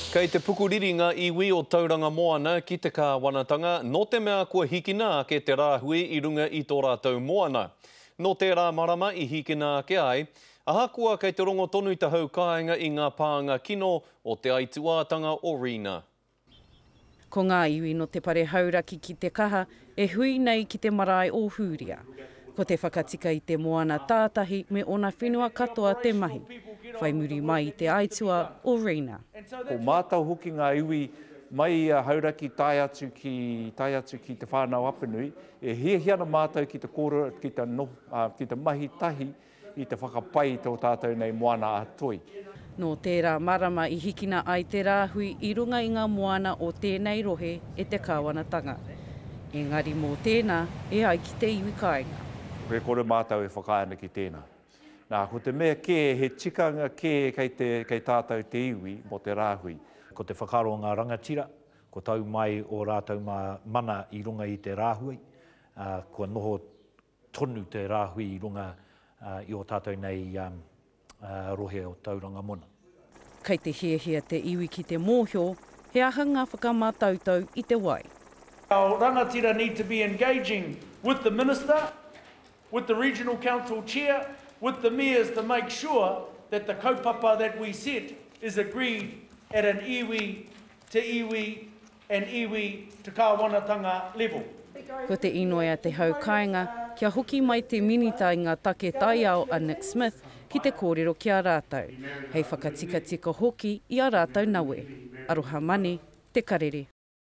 Kei te pukuriringa iwi o tauranga moana ki te kāwanatanga, no te mea kua hikina ke te rāhui I runga I tō rātou moana. No tērā marama I hikina ke ai, ahakoa kei te rongo tonu I te hau kāinga I ngā pāanga kino o te aituātanga o Rina. Ko ngā iwi no te pare hauraki ki te kaha, e hui nei ki te marae o Hūria. Ko te whakatika I te moana tātahi me ona whenua katoa te mahi. Whai muri mai I te aitua o Rina. Ko mātau hoki ngā iwi mai hauraki tai atu ki te whānau apanui, e hiana mātau ki te kōrua, ki te mahi tahi I te whakapai tō tātou nei moana atoi. No tērā marama I hikina ai te rāhui I runga I ngā moana o tēnei rohe e te kāwanatanga. Engari mō tēnā, e ai ki te iwi kāinga. Koe kore mātau e whakaana ki tēnā. Nā, ko te mea kē, he tikanga kē kei tātou te iwi mo te rāhui. Ko te whakaro ngā rangatira, ko tau mai o rātou mana I runga I te rāhui, kua noho tonu te rāhui I runga I o tātou nei rohe o tauranga mona. Kei te hiahia te iwi ki te mōhio, he aha ngā whakamātautau I te wai. Our rangatira need to be engaging with the minister, with the regional council chair, with the mayors to make sure that the kaupapa that we set is agreed at an iwi te iwi and iwi te kāwanatanga level. Ko te inoia te hau kāinga, kia hoki mai te minita I ngā take tai ao a Nick Smith ki te kōrero ki a rātou. Hei whakatika tika hoki I a rātou nawe. Aroha mane, te karere.